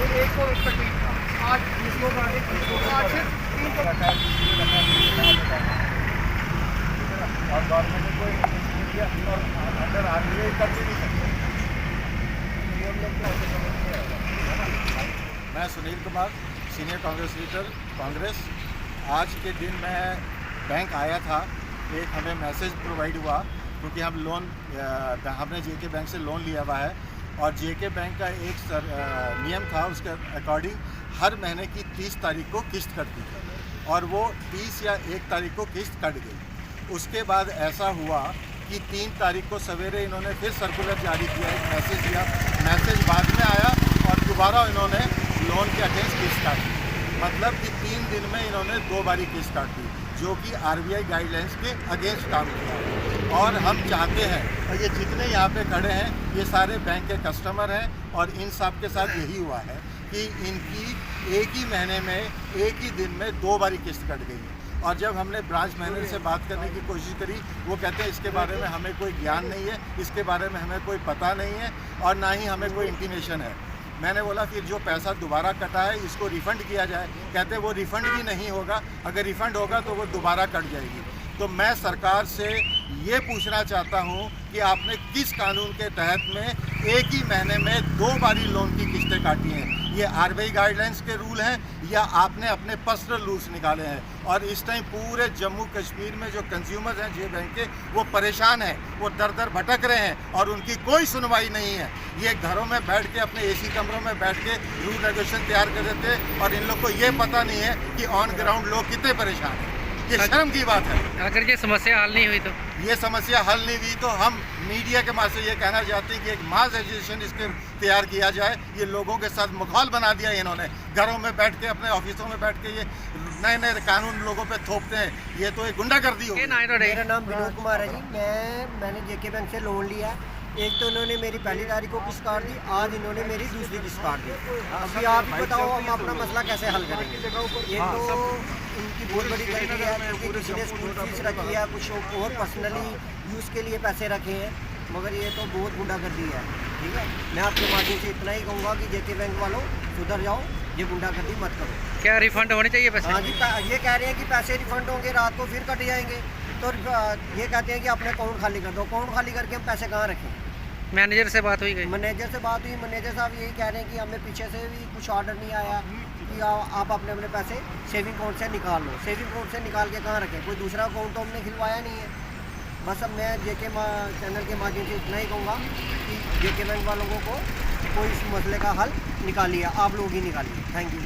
ये 1 करोड़ तकलीफ था, आज 20 लोग आ गए, 30 लोग आज सिर्फ 3 करोड़। और गवर्नमेंट ने कोई अंडर आरबीआई कर भी नहीं सकते। मैं सुनील कुमार, सीनियर कांग्रेस लीडर कांग्रेस। आज के दिन मैं बैंक आया था, एक हमें मैसेज प्रोवाइड हुआ क्योंकि हम हमने जेके बैंक से लोन लिया हुआ है और जेके बैंक का एक नियम था, उसके अकॉर्डिंग हर महीने की 30 तारीख को किस्त कटती थी और वो 30 या 1 तारीख को किस्त कट गई। उसके बाद ऐसा हुआ कि 3 तारीख को सवेरे इन्होंने फिर सर्कुलर जारी किया, एक मैसेज दिया, मैसेज बाद में आया और दोबारा इन्होंने लोन के अगेंस्ट किस्त काट दी। मतलब कि 3 दिन में इन्होंने 2 बारी किस्त काट दी, जो कि आरबीआई गाइडलाइंस के अगेंस्ट काम किया। और हम चाहते हैं, और ये जितने यहाँ पे खड़े हैं ये सारे बैंक के कस्टमर हैं और इन सब के साथ यही हुआ है कि इनकी एक ही महीने में एक ही दिन में 2 बारी किस्त कट गई है। और जब हमने ब्रांच मैनेजर से बात करने की कोशिश करी, वो कहते हैं इसके बारे में हमें कोई ज्ञान नहीं है, इसके बारे में हमें कोई पता नहीं है और ना ही हमें कोई इंटीमेशन है। मैंने बोला फिर जो पैसा दोबारा कटा है इसको रिफ़ंड किया जाए। कहते वो रिफ़ंड भी नहीं होगा, अगर रिफ़ंड होगा तो वो दोबारा कट जाएगी। तो मैं सरकार से ये पूछना चाहता हूँ कि आपने किस कानून के तहत में एक ही महीने में 2 बारी लोन की किस्तें काटी हैं? ये आरबीआई गाइडलाइंस के रूल हैं या आपने अपने पर्सनल रूल्स निकाले हैं? और इस टाइम पूरे जम्मू कश्मीर में जो कंज्यूमर्स हैं जे बैंक के, वो परेशान हैं, वो दर दर भटक रहे हैं और उनकी कोई सुनवाई नहीं है। ये घरों में बैठ के अपने एसी कमरों में बैठ के रूल रेगुलेशन तैयार कर देते और इन लोग को ये पता नहीं है कि ऑन ग्राउंड लोग कितने परेशान हैं। ये शर्म की बात है। अगर ये समस्या हल नहीं हुई तो ये समस्या हल नहीं हुई तो हम मीडिया के माध्यम से ये कहना चाहते हैं कि एक मास एजुकेशन इसके तैयार किया जाए। ये लोगों के साथ मुखाल बना दिया इन्होंने, घरों में बैठ के अपने ऑफिसों में बैठ के ये नए नए कानून लोगों पे थोपते हैं। ये तो एक गुंडागर्दी हो गई। मेरा नाम विनोद कुमार है जी। मैंने जेके बैंक से लोन लिया। एक तो इन्होंने मेरी पहली तारीख को किस्त काट दी, आज इन्होंने मेरी दूसरी किस्त काट दी। अभी आप ही बताओ हम अपना मसला कैसे हल करेंगे? ये तो इनकी बहुत बड़ी गलती है क्योंकि किसी ने स्कूल फीस रखी है, कुछ और पर्सनली यूज़ के लिए पैसे रखे हैं, मगर ये तो बहुत गुंडागर्दी है। ठीक है, मैं आपके माध्यम से इतना ही कहूँगा कि जेके बैंक वालों सुधर जाओ, ये गुंडागर्दी मत करो। क्या रिफंड होने चाहिए पैसे? हाँ जी, ये कह रहे हैं कि पैसे रिफंड होंगे, रात को फिर कट जाएंगे। तो ये कहते हैं कि अपने अकाउंट खाली कर दो। अकाउंट खाली करके हम पैसे कहाँ रखें? मैनेजर से बात हुई गई? मैनेजर से बात हुई, मैनेजर साहब यही कह रहे हैं कि हमें पीछे से भी कुछ ऑर्डर नहीं आया कि आप अपने अपने पैसे सेविंग अकाउंट से निकाल लो। सेविंग अकाउंट से निकाल के कहाँ रखें? कोई दूसरा अकाउंट तो हमने खिलवाया नहीं है। बस अब मैं जेके चैनल के माध्यम से इतना ही कहूँगा कि जेके बैंक वालों को कोई इस मसले का हल निकालिए, आप लोग ही निकालिए। Thank you.